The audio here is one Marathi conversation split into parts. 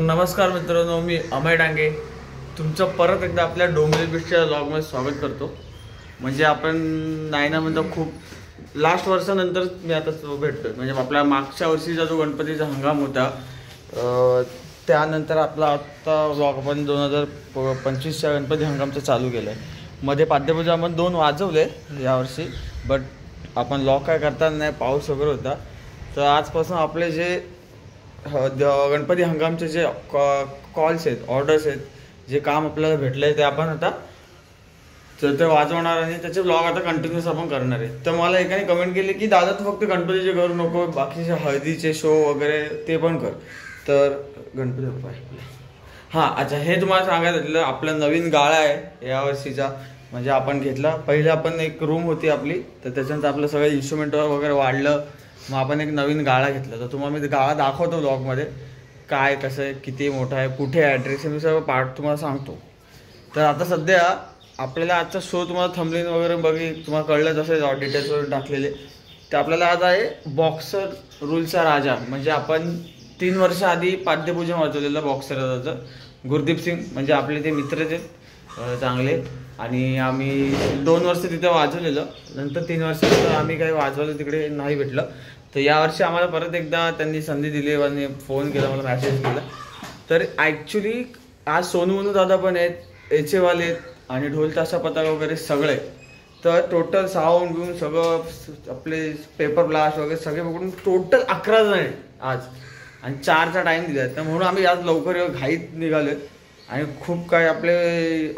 नमस्कार मित्रांनो, मी अमय डांगे तुमचं परत एकदा आपल्या डोंबिवली बीचच्या व्लॉगमध्ये स्वागत करतो। म्हणजे आपण नाही ना म्हणतो खूप लास्ट वर्षानंतर मी आता भेटतोय। म्हणजे आपल्या मागच्या वर्षीचा जो गणपतीचा हंगाम होता त्यानंतर आपला आता व्लॉग आपण 2025च्या गणपती हंगामचं चालू केलं आहे। मध्ये पाद्यपूजा आपण 2 वाजवले यावर्षी, बट आपण व्लॉग काय करताना नाही, पाऊस वगैरे होता। तर आजपासून आपले जे गणपती हंगामचे जे कॉल्स आहेत, ऑर्डर्स आहेत, जे काम आपल्याला भेटलं आहे ते आपण आता ते वाजवणार आणि त्याचे ब्लॉग आता कंटिन्यूस आपण करणार आहे। तर मला एकाने कमेंट केली की दादा तू फक्त गणपतीचे करू नको, बाकीचे हळदीचे शो वगैरे ते पण कर। तर गणपती बाप्पा हां, अच्छा, हे तुम्हाला सांगायचं आपला नवीन गाळा आहे यावर्षीचा। म्हणजे आपण घेतला, पहिले आपण एक रूम होती आपली, तर त्याच्यानंतर आपलं सगळं इन्स्ट्रुमेंट वगैरे वाढलं, मग आपण एक नवीन गाळा घेतला। तर तुम्हाला मी गाळा दाखवतो व्लॉगमध्ये, काय कसं आहे, किती मोठा आहे, कुठे ॲड्रेस आहे, मी सगळं पार्ट तुम्हाला सांगतो। तर आता सध्या आपल्याला आजचा शो तुम्हाला थंबनेल वगैरे तुम्हाला कळलंच असेल, डिटेल्स वगैरे टाकलेले। तर आपल्याला आज आहे बॉक्सर रूलचा राजा। म्हणजे आपण 3 वर्ष आधी पाद्यपूजन वाजवलेलं बॉक्सर राजाचं, गुरदीप सिंग म्हणजे आपले ते मित्रच आहेत चांगले, आणि आम्ही 2 वर्ष तिथे वाजवलेलं। नंतर 3 वर्ष आम्ही काही वाजवलं तिकडे नाही भेटलं। तर यावर्षी आम्हाला परत एकदा त्यांनी संधी दिली आणि फोन केला, मला मॅसेज केला। तर ॲक्च्युली आज सोनू मनू दादा पण आहेत, एचेवाले आहेत, आणि ढोल ताशा पताका वगैरे सगळे। तर टोटल साऊंड घेऊन सगळं आपले पेपर ब्लास्ट वगैरे सगळे बघून टोटल 11 जण आहेत आज, आणि 4चा टाईम दिला आहे। तर म्हणून आम्ही आज लवकर घाईत निघालो आणि खूप काही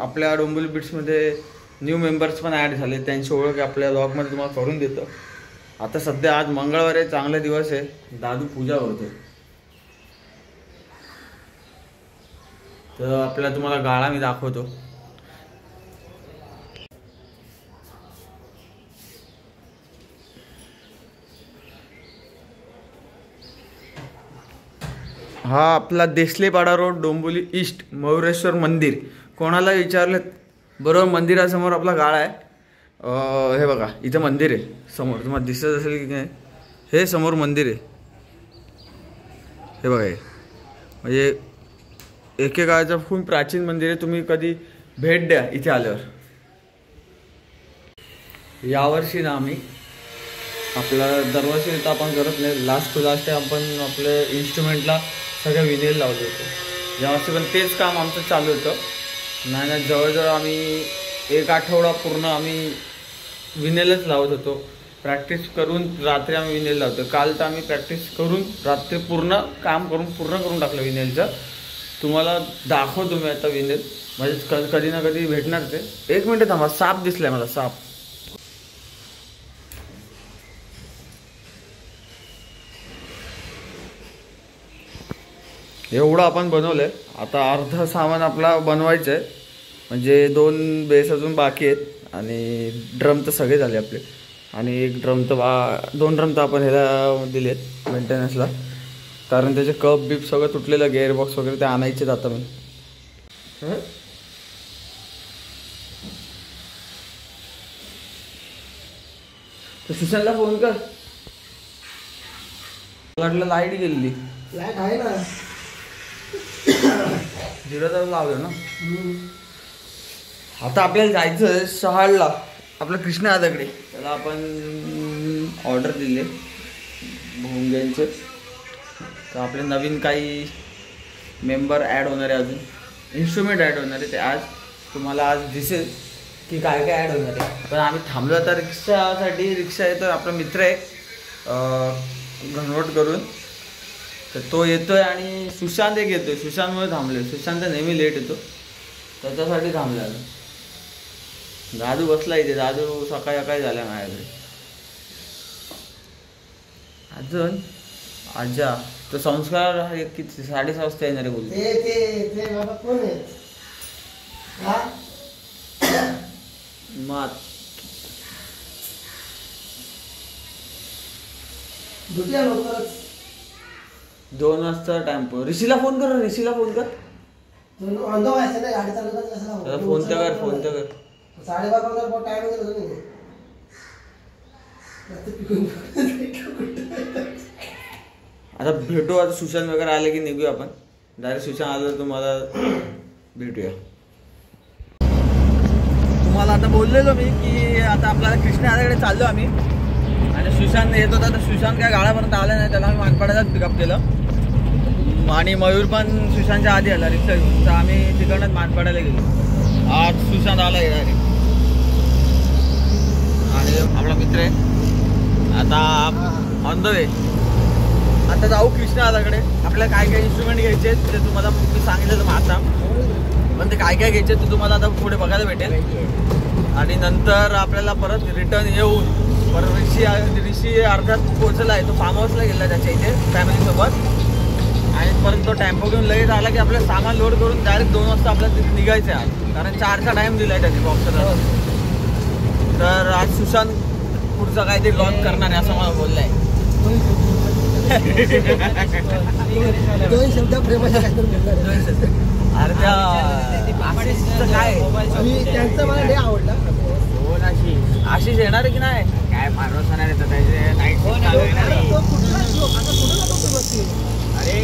आपल्या डोंबिवली बीट्समध्ये न्यू मेंबर्स पण ॲड झाले, त्यांची ओळख आपल्या ब्लॉगमध्ये तुम्हाला करून देतो। आता सध्या आज मंगळवार आहे, चांगला दिवस आहे, दादू पूजा करतो। तर आपल्याला तुम्हाला गाळा मी दाखवतो। हा आपला देसलेपाडा रोड, डोंबिवली ईस्ट, मयुरेश्वर मंदिर। कोणाला विचारलं बरोबर, मंदिरासमोर आपला गाळा आहे। हे बघा, इथं मंदिर आहे समोर, तुम्हाला दिसत असेल की नाही, हे समोर मंदिर आहे, हे बघा। हे म्हणजे एकेकाळचं खूप प्राचीन मंदिर आहे, तुम्ही कधी भेट द्या इथे आल्यावर। यावर्षी ना आम्ही आपला दरवर्षी तर आपण करत नाही, लास्ट टू लास्ट आपण आपल्या इन्स्ट्रुमेंटला सगळं विनेल लावलं होतं। यावर्षी पण तेच काम आमचं चालू होतं। नाही जवळजवळ आम्ही 1 आठवडा पूर्ण आम्ही विनेलच लावत होतो। प्रॅक्टिस करून रात्री आम्ही विनेल लावतो। काल तर आम्ही प्रॅक्टिस करून रात्री पूर्ण काम करून पूर्ण करून टाकलं विनेलचं। तुम्हाला दाखवतो मी आता विनेल, म्हणजे कधी ना कधी भेटणार ते। 1 मिनिट थांबा, साप दिसलाय मला, साप। एवढं आपण बनवलंय, आता अर्ध सामान आपला बनवायचं आहे। म्हणजे 2 बेस अजून बाकी आहेत, आणि ड्रम तर सगळे झाले आपले, आणि 1 ड्रम तर 2 ड्रम तर आपण ह्याला दिलेत मेंटेनन्सला, कारण त्याचे कप बीप सगळं तुटलेलं, गेअरबॉक्स वगैरे ते आणायचे आता मी। तर सुशांतला फोन कर, वाटलं लाईट गेलेली, लाईट आहे ना, 0 लावलं ना। आता आपल्याला जायचं आहे शहाळला, आपलं कृष्णा दादाकडे। त्याला आपण ऑर्डर दिले भोंग्यांचे। तर आपले नवीन काही मेंबर ॲड होणार आहे, अजून इन्स्ट्रुमेंट ॲड होणार आहे। ते आज तुम्हाला आज दिसेल की काय काय ॲड होणार आहे। पण आम्ही थांबलो आता रिक्षासाठी, रिक्षा आहे तर आपला मित्र आहे घनवट करून, तर तो येतोय, आणि सुशांत एक येतोय, सुशांतमुळे थांबले। सुशांत नेहमी लेट येतो, त्याच्यासाठी थांबला। दादू बसला इथे, दादू सकाळी सकाळी झाला माझ्याकडे अजून। आजा तो संस्कार किती 6:30 वाजता येणार आहे बोलतो। ते बाबा कोण आहे? मग 2 वाजता टेम्पो। ऋषीला फोन कर, ऋषीला फोन कर, फोन तर कर, फोन तर कर। 12:30 टाइम गेलो। आता भेटू, आता सुशांत वगैरे आले की निघू आपण। डायरेक्ट सुशांत आलं तर तुम्हाला भेटूया. तुम्हाला आता बोललेलो मी की आता आपल्याला कृष्णाकडे चाललो आम्ही आणि सुशांत येत होता तर सुशांत काय गाळापर्यंत आला नाही, त्याला आम्ही मानपाड्यालाच पिकअप केलं आणि मयूर पण सुशांतच्या आधी आला रिक्षा घेऊन, तर आम्ही तिकडनंच मानपाड्याला गेलो. आज सुशांत आला डायरेक्ट आणि आपला मित्र आहे आता ऑन द वे. आता जाऊ कृष्णाकडे. आपल्याला काय काय इन्स्ट्रुमेंट घ्यायचे आहेत ते तुम्हाला मी सांगितलं आता, पण ते काय काय घ्यायचे ते तुम्हाला आता पुढे बघायला भेटेल. आणि नंतर आपल्याला परत रिटर्न येऊन परत ऋषी अर्ध्यात पोहोचला आहे, तो फार्म हाऊसला गेला त्याच्या इथे फॅमिलीसोबत. आणि परत तो टेम्पो घेऊन लगेच आला की आपलं सामान लोड करून डायरेक्ट 2 वाजता आपल्याला निघायचं आहे, कारण 4चा टाईम दिला आहे त्याने बॉक्सरला. तर आज सुशांत पुढचा काहीतरी लॉन्च करणार आहे असं मला बोललं आहे. दोन शब्द प्रेमाच्या अरे त्या आशिषचं काय त्यांचं मला लय आवडला. आशिष येणार आहे की नाही काय भरोसा नाही देत त्याचे नाईट अरे.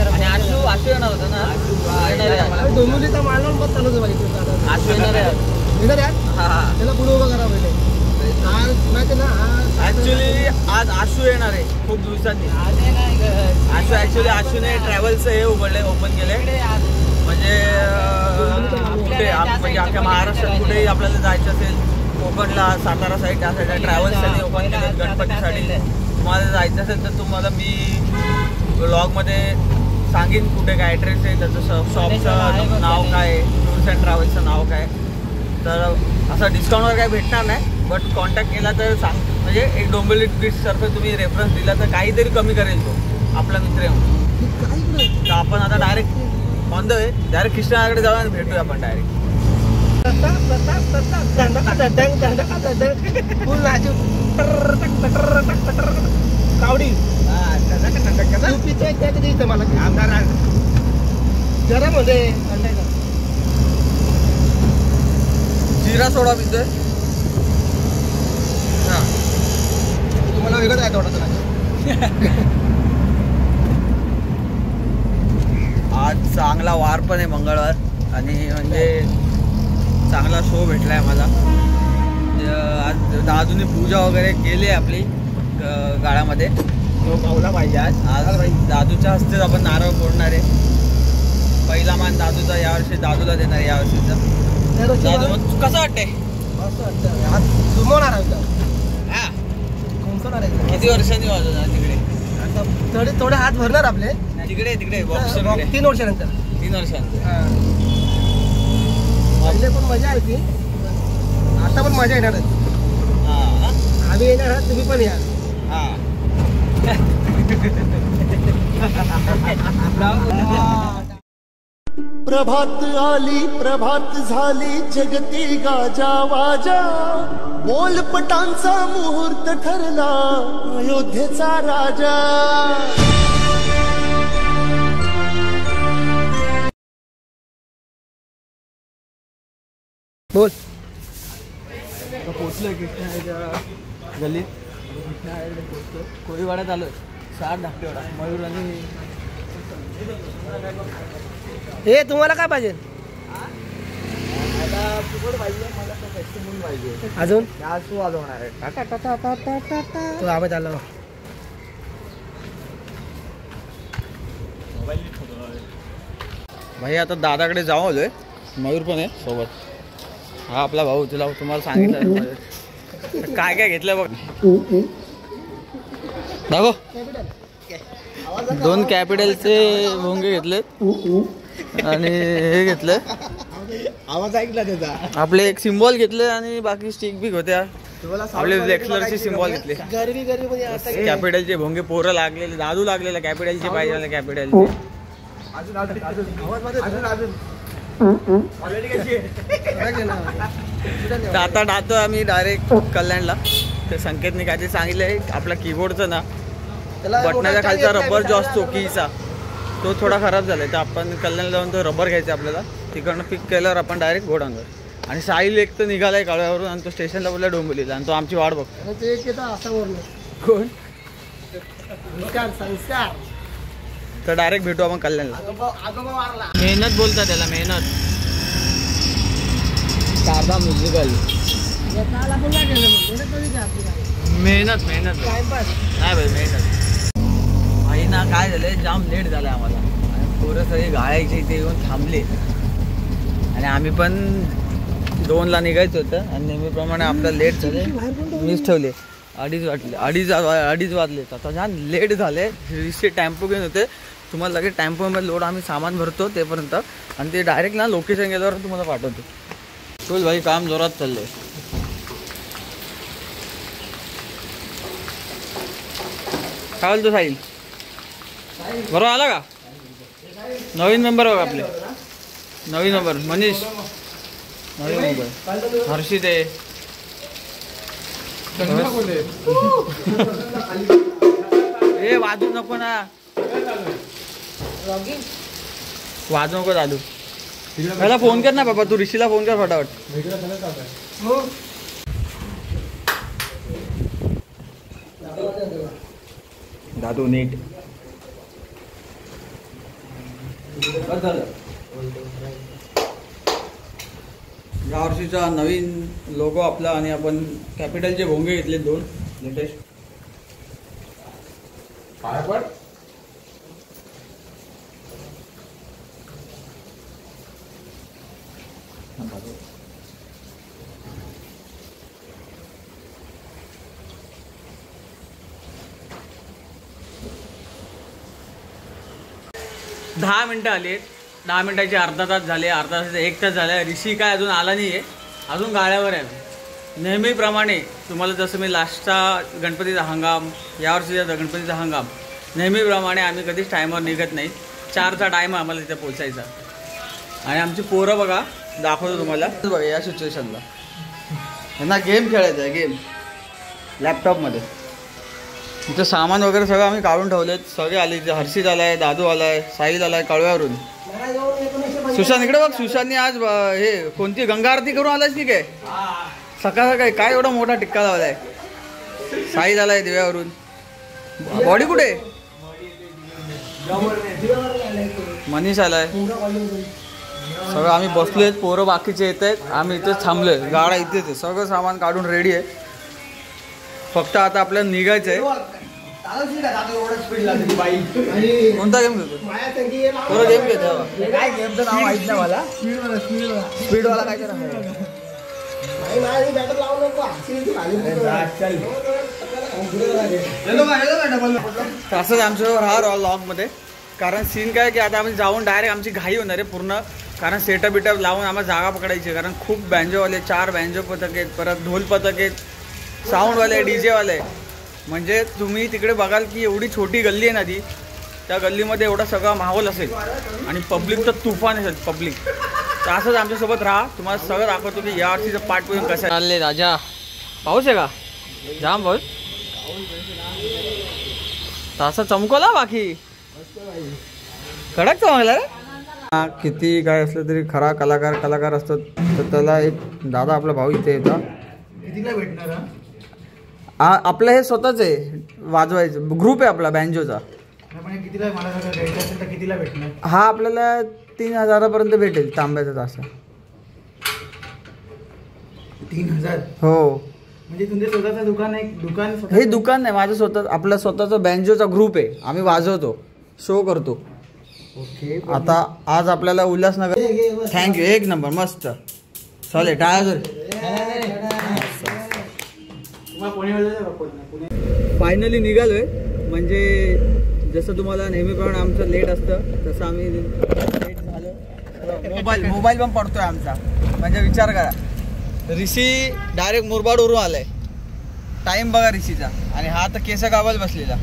आणि आशू येणार होता ना, डोंबिवलीचा माल मग चालू होतं. आशू येणार आहे. हा त्याला पुढे उभं करा पहिले. आज माहिती ना ऍक्च्युली आज आशू येणार आहे खूप दिवसांनी. आशू ऍक्च्युली आशूने ट्रॅव्हल्सचं हे ओपन केले, म्हणजे कुठे म्हणजे अख्ख्या महाराष्ट्रात कुठेही आपल्याला जायचं असेल, कोकणला सातारा साईड त्या साईडला ट्रॅव्हल्ससाठी ओपन केले. गणपतीसाठी तुम्हाला जायचं असेल तर तुम्हाला मी ब्लॉगमध्ये सांगेन कुठे काय ॲड्रेस आहे, त्याचं शॉपचं नाव काय, टूर्स अँड ट्रॅव्हल्सचं नाव काय. तर असं डिस्काउंटवर काय भेटणार नाही, बट कॉन्टॅक्ट केला तर सांग, म्हणजे एक डोंबिवली ट्रिप्सतर्फे तुम्ही रेफरन्स दिला तर काहीतरी कमी करेल तो आपला मित्र आहे. तर आपण आता direct on the way direct कृष्णाकडे जाऊ आणि भेटूया आपण डायरेक्ट. कावडी मला गरम होते. जिरा सोडा पितोय तुम्हाला वेगळं काय थोडं. आज चांगला वार पण आहे मंगळवार आणि म्हणजे चांगला शो भेटला आहे मला. आज दादूने पूजा वगैरे केली आहे आपली गाळ्यामध्ये, तो पावला पाहिजे. आज दादूच्या हस्तेच आपण नारळ फोडणार आहे. पहिला मान दादूचा यावर्षी दादूला देणार आहे यावर्षीचा. दादू मग कसं वाटतंय? आज जुमवणार आहे हा कोणसणार आहे. किती वर्षांनी वाजवणार तिकडे? थोडे थोडे हात भरणार आपले तिकडे तिकडे बॉक्स 3 वर्षानंतर. 3 वर्षांचं पहिले पण मजा आली, आता पण मजा येणार. आम्ही येणार आहात, तुम्ही पण या. प्रभात आली प्रभात झाली जगती गाजा वाजा, बोलपटांचा मुहूर्त ठरला अयोध्येचा राजा. बोल. पोचलोय कृष्णाच्या गल्लीत. कृष्णाकडे पोचलो, कोळीवाड्यात आलोय. 7 धाकटेवाडा मयूर आणि हे तुम्हाला काय पाहिजे मला फुकट पाहिजे, मला तो फेस्टिवल पाहिजे. अजून तू वाजवणार आहे. तो आवाज आला. भाई आता दादाकडे जाऊ आलोय. मयूर पण आहे सोबत. हा आपला भाऊ, तुला तुम्हाला सांगितलं काय काय घेतलं बघ. दाखव. 2 कॅपिटलचे भोंगे घेतलेत आणि हे घेतलं. आवाज ऐकला त्याचा. आपले एक सिम्बॉल घेतले आणि बाकी स्टिक बिक होत्या. आपले लेक्सलरचे सिम्बॉल घेतले. गरबी मध्ये कॅपिटलचे भोंगे पोरं लागलेले, दादू लागलेले कॅपिटलचे पाहिजे कॅपिटलचे. आता डातो आम्ही डायरेक्ट कल्याणला. ते संकेतने काहीतरी सांगितलंय आपला कीबोर्डचं ना बटनाच्या खालचा रबर जो असतो कीचा तो थोडा खराब झालाय, तर आपण कल्याणला जाऊन तो रबर घ्यायचा आपल्याला. तिकडनं पिक केल्यावर आपण डायरेक्ट घोडांगर. आणि साहिल एक तर निघालाय काळव्यावरून आणि तो स्टेशनला बोलला डोंबिवलीला, आणि तो आमची वाट बघतो. ते असा वरून कोण? संस्कार तर डायरेक्ट भेटू आपण कल्याणला. आजोबा मारला. मेहनत बोलतात त्याला, मेहनत. साधा म्युझिकल. मेहनत मेहनत टाइमपास. नाही भाई, मेहनत. आई ना काय झालं, जाम लेट झालं आम्हाला. आणि पोरं सगळी गाळायची इथे येऊन थांबले आणि आम्ही पण 2ला निघायचं होतं आणि नेहमीप्रमाणे आपलं लेट झाले. मीच ठेवले 2:30 वाजले. 2:30 वाजले. आता छान लेट झाले. रिक्षे टेम्पो घेऊन होते. तुम्हाला लगेच टेम्पोमध्ये लोड आम्ही सामान भरतो तेपर्यंत आणि ते डायरेक्ट ना लोकेशन गेल्यावर तुम्हाला पाठवतो. चल भाई, काम जोरात चाललंय. काय बोलतो साहिल? बरोबर आला का? नवीन मेंबर बघा आपले. नवीन मेंबर मनीष. नवीन मेंबर हर्षित आहे. ए वाजू नको ना, वाजू नको दादू. त्याला फोन कर ना बाबा, तू ऋषीला फोन कर फटाफट. दादू नीट. या वर्षीचा नवीन लोगो आपला आणि आपण कॅपिटलचे भोंगे घेतले 2 लेटेस्ट. काय पण 10 मिनटं आली. 10 मिनटाचे अर्धा तास झाले, अर्धा तासाचे 1 तास झाले. ऋषी काय अजून आला नाही आहे, अजून गाड्यावर आहे. नेहमीप्रमाणे तुम्हाला जसं मी लास्टचा गणपतीचा हंगाम, यावर्षीचा गणपतीचा हंगाम, नेहमीप्रमाणे आम्ही कधीच टायमावर निघत नाही. 4चा टाईम आम्हाला तिथे पोचायचा. आणि आमची पोरं बघा, दाखवतो तुम्हाला बघा. या सिच्युएशनला यांना गेम खेळायचा आहे, गेम लॅपटॉपमध्ये. इथं सामान वगैरे सगळं आम्ही काढून ठेवलेत. सगळे आले. हर्षित आलाय, दादू आलाय, साहिल आलाय कळव्यावरून. सुशांत इकडे बघ. सुशांतनी आज हे कोणती गंगा आरती करून आलायच की काय? सकाळ सकाळी काय एवढा मोठा टिक्का लावलाय. साहिल आलाय दिव्यावरून. बॉडी कुठे? मनीष आलाय. सगळं आम्ही बसलोय. पोरं बाकीचे येत आहेत, आम्ही इथेच थांबलोय. गाडा इथेच आहे. सगळं सामान काढून रेडी आहे. फक्त आता आपल्याला निघायचं आहे. कोणता गेम खेळतो? थोडं गेम खेळतो. काय गेमचं नाव माहित नाही मला. स्पीडवाला काय करा. तसंच आमच्याबरोबर हा लॉगमध्ये. कारण सीन काय की आता आम्ही जाऊन डायरेक्ट आमची घाई होणार आहे पूर्ण. कारण सेटअप बिटअप लावून आम्हाला जागा पकडायची आहे. कारण खूप बँजोवाले, 4 बँजो पथक आहेत, परत ढोल पथक आहेत, साऊंडवाले, डीजेवाले. म्हणजे तुम्ही तिकडे बघाल की एवढी छोटी गल्ली आहे ना ती, त्या गल्लीमध्ये एवढा सगळा माहोल असेल आणि पब्लिक तर तुफान असेल पब्लिक. तर असंच आमच्यासोबत राहा. तुम्हाला सगळं दाखवतो की या वर्षीचं पाठपूजन कसं चालले. राजा पाऊस आहे का? जाम पाऊस. तसा चमकवला बाकी कडक चमकला रे. किती काय असलं तरी खरा कलाकार असतात. तर त्याला एक दादा आपला भाऊ इथे येतात. कितीला भेटणार? आपलं हे स्वतःच आहे वाजवायचं ग्रुप आहे आपला बँजोचा. कितीला मला घ्यायचं असेल तर कितीला भेटणार? हा आपल्याला 3000 भेटेल तांब्याचा तासा. 3000? हो. म्हणजे तुमचं स्वतःचं दुकान आहे? हे दुकान नाही माझं, स्वतः आपला स्वतःचा बँजोचा ग्रुप आहे. आम्ही वाजवतो, शो करतो. ओके. आता आज आपल्याला उल्हासनगर. थँक्यू. एक नंबर मस्त चालेल. टाळा. फायनली निघालोय. म्हणजे जसं तुम्हाला नेहमीप्रमाणे आमचं लेट असतं तसं आम्ही लेट झालं. मोबाईल पण पडतोय आमचा. म्हणजे विचार करा, ऋषी डायरेक्ट मुरबाडवरून आलाय. टाइम बघा ऋषीचा. आणि हा तर केस गावाला बसलेला.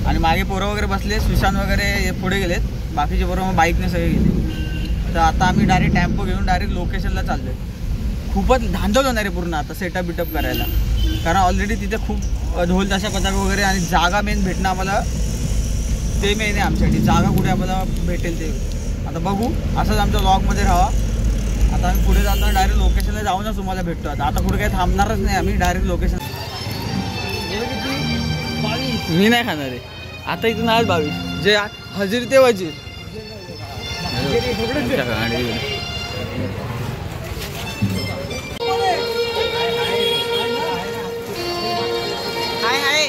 आणि मागे पोरं वगैरे बसले. सुशांत वगैरे पुढे गेलेत. बाकीचे पोरं बाईकने सगळे गेले. तर आता आम्ही डायरेक्ट टेम्पो घेऊन डायरेक्ट लोकेशनला चाललोय. खूपच धांदल होणार आहे पूर्ण आता सेटअप बिटअप करायला. कारण ऑलरेडी तिथे खूप ढोल ताशा पथक वगैरे आणि जागा मेन भेटणं आम्हाला ते मेन आहे आमच्यासाठी. जागा कुठे आम्हाला भेटेल ते आता बघू. असंच आमच्या ब्लॉगमध्ये राहा. आता आम्ही पुढे जाताना डायरेक्ट लोकेशनला जाऊनच तुम्हाला भेटतो. आता कुठे काही थांबणारच नाही आम्ही. Direct location. मी नाही खाणार आहे आता. इथून आज 22 म्हणजे हजीर ते वजीर. गाडी हाय हाय.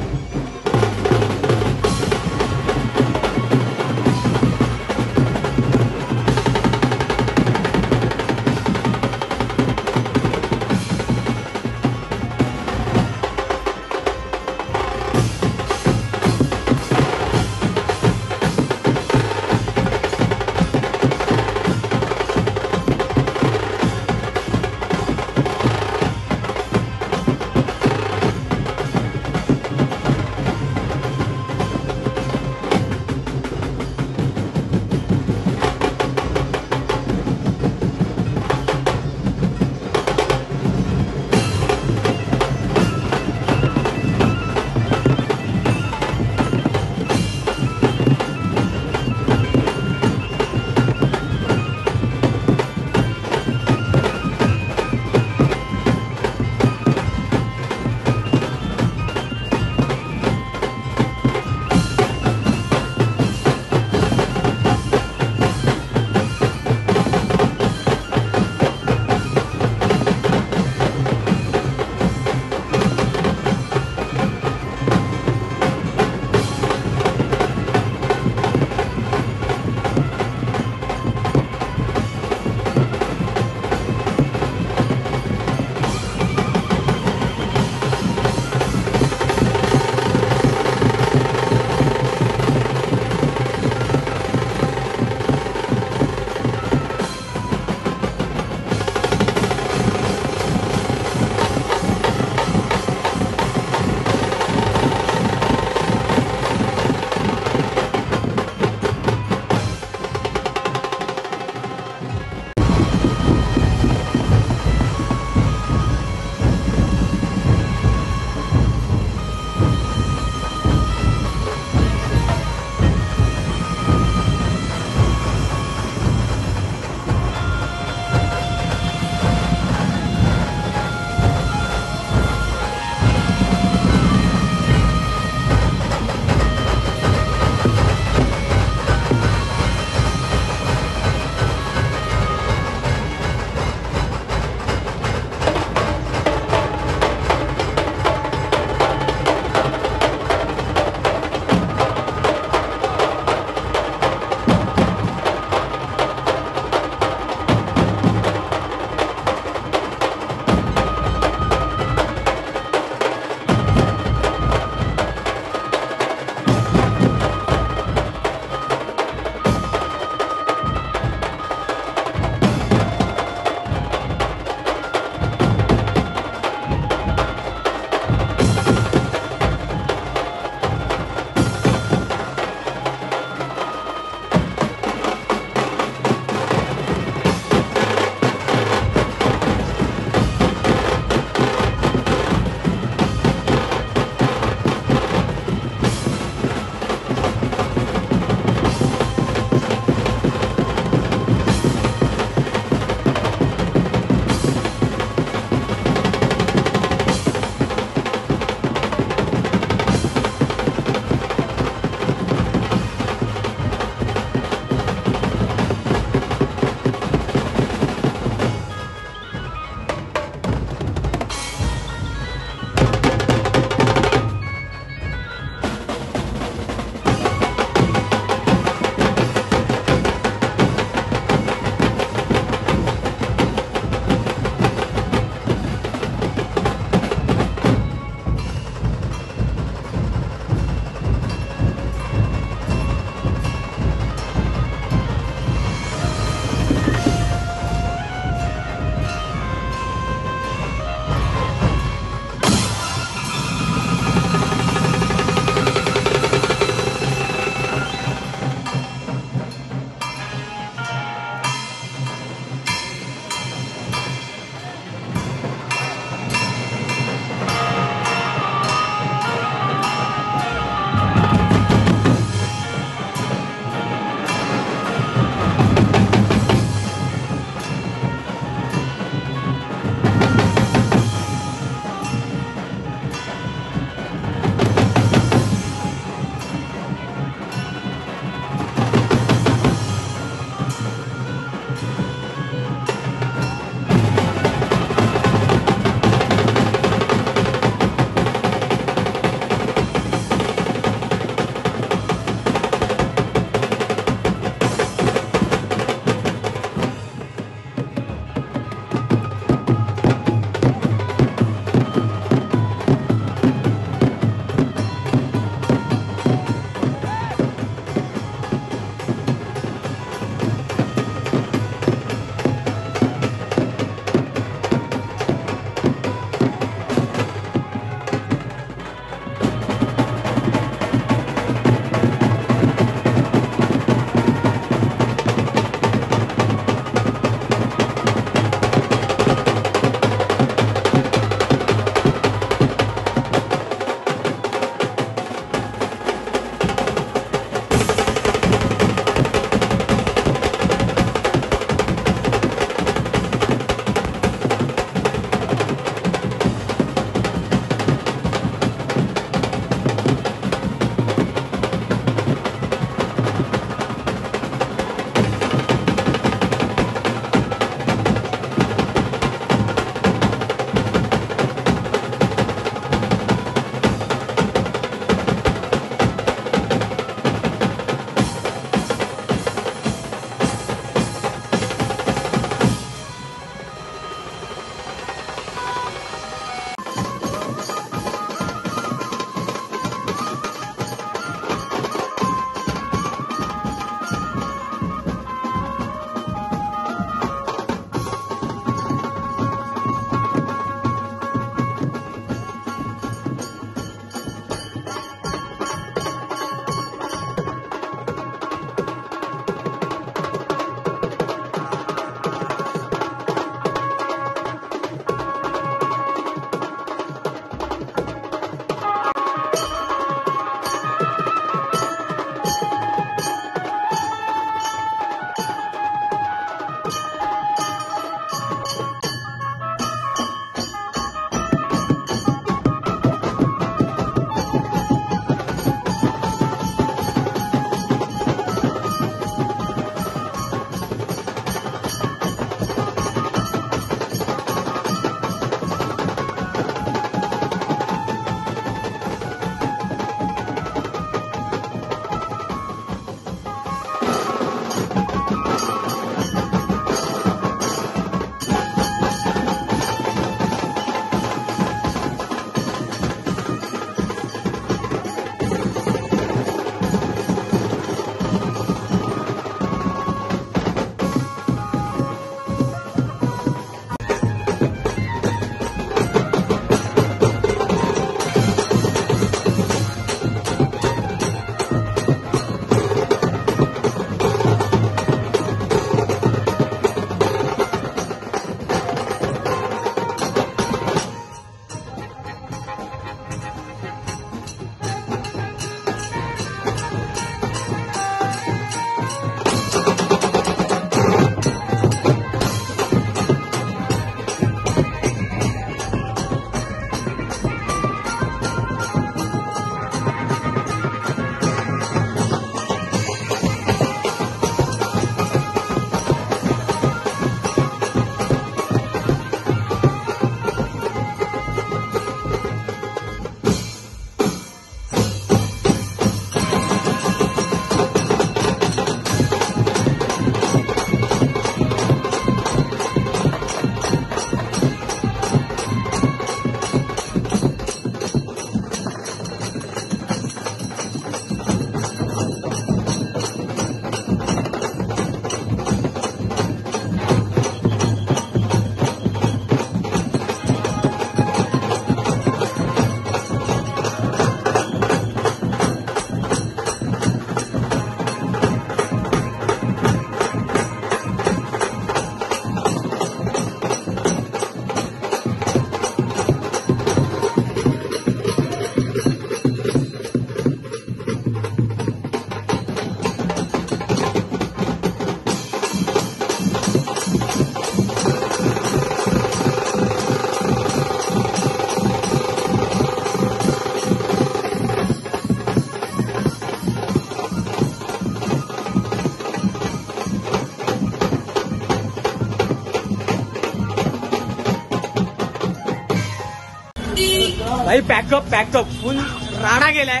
भाई पॅकअप फुल राडा केलाय.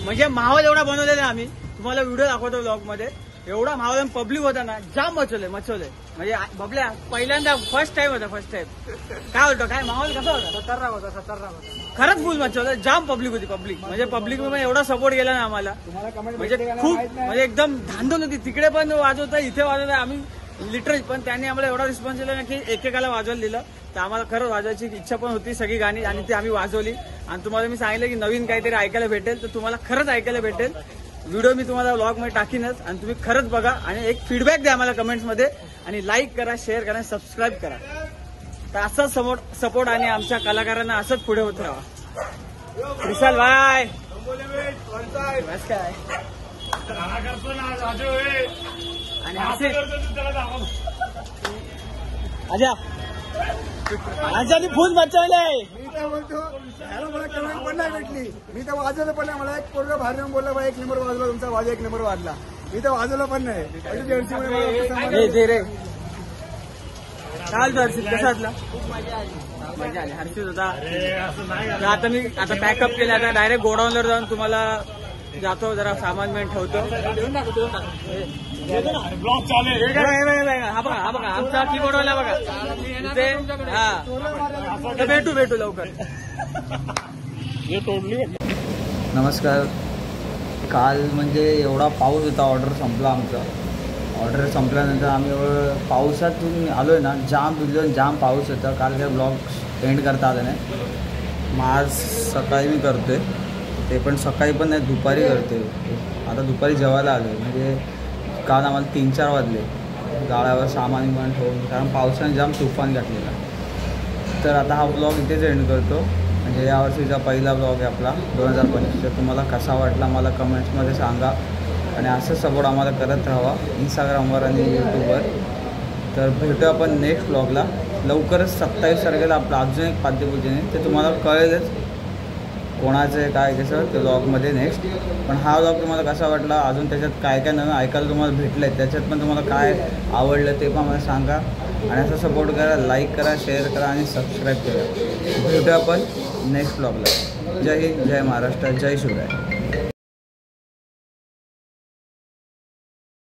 म्हणजे माहोल एवढा बनवलेला आम्ही तुम्हाला व्हिडिओ दाखवतो ब्लॉग मध्ये. एवढा माहोल पब्लिक होता ना, जाम मचवलंय म्हणजे बबल्या पहिल्यांदा फर्स्ट टाइम काय होतं काय माहोल कसा होता? खतरनाक होता. खरंच फुल मचवलं. जाम पब्लिक होती. म्हणजे पब्लिक एवढा सपोर्ट केला ना आम्हाला. तुम्हाला कमेंट म्हणजे खूप म्हणजे एकदम धांदल होती. तिकडे पण वाजवत इथे वाजवत आम्ही लिटरली. पण त्यांनी आम्हाला एवढा रिस्पॉन्स दिला ना की एकेकाला वाजवायला दिलं. तर आम्हाला खरंच वाजवायची इच्छा पण होती सगळी गाणी आणि ती आम्ही वाजवली. आणि तुम्हाला मी सांगितलं की नवीन काहीतरी ऐकायला भेटेल तर तुम्हाला खरंच ऐकायला भेटेल. व्हिडिओ मी तुम्हाला व्लॉग मध्ये टाकीनच आणि तुम्ही खरंच बघा आणि एक फीडबॅक द्या आम्हाला कमेंट्स मध्ये आणि लाईक करा, शेअर करा, सबस्क्राईब करा. तर असाच सपोर्ट आणि आमच्या कलाकारांना असंच पुढे होत राहा. विशाल भाई बस काय आणि आजा फुल बचावले. मी काय बोलतो ह्याला मला कमेंट पण नाही भेटली. मी तर वाजवलं पण नाही. मला एक पोरगा बाहेर येऊन बोलला भाई 1 नंबर वाजला तुमचा, वाज 1 नंबर वाजला. मी तर वाजवलं पण नाही. दे रे चाल हर्षित कसा वाटला? मजा आली. हर्षित होता. आता पॅकअप केलं. आता डायरेक्ट गोडाऊनवर जाऊन तुम्हाला जातो, जरा सामान मी ठेवतो. हा बघा आमचा कीबोर्डवाला बघा इथे. हा भेटू लवकर. नमस्कार. काल म्हणजे एवढा पाऊस होता. ऑर्डर संपला आमचा. ऑर्डर संपल्यानंतर आम्ही पावसातून आलोय ना, जाम भिजलो, जाम पाऊस होता. काल काय ब्लॉग एंड करता आलं नाही. मग आज सकाळी मी करतोय. ते पण सकाळी पण नाही, दुपारी करते. आता दुपारी जेवायला आलो. म्हणजे काल आम्हाला 3-4 वाजले गाळ्यावर सामान पण ठेवून, कारण पावसाने जाम तुफान घातलेला. तर आता हा ब्लॉग इथेच एंड करतो. म्हणजे यावर्षीचा पहिला ब्लॉग आहे आपला 2025. तुम्हाला कसा वाटला मला कमेंट्समध्ये सांगा आणि असं सपोर्ट आम्हाला करत राहावा इंस्टाग्रामवर आणि यूट्यूबवर. तर भेटू आपण नेक्स्ट ब्लॉगला लवकरच. 27 तारखेला आपलं अजून एक पाद्यपूजन आहे. ते तुम्हाला कळेलच कोणाचं आहे काय कसं ते ब्लॉगमध्ये नेक्स्ट. पण हा ब्लॉग तुम्हाला कसा वाटला, अजून त्याच्यात काय काय नवीन ऐकायला तुम्हाला भेटलं आहे, त्याच्यात पण तुम्हाला काय आवडलं ते पण मला सांगा. आणि असं सपोर्ट करा, लाईक करा, शेअर करा आणि सबस्क्राईब करा. भेटू आपण नेक्स्ट ब्लॉगला. जय हिंद, जय महाराष्ट्र, जय शिवराय.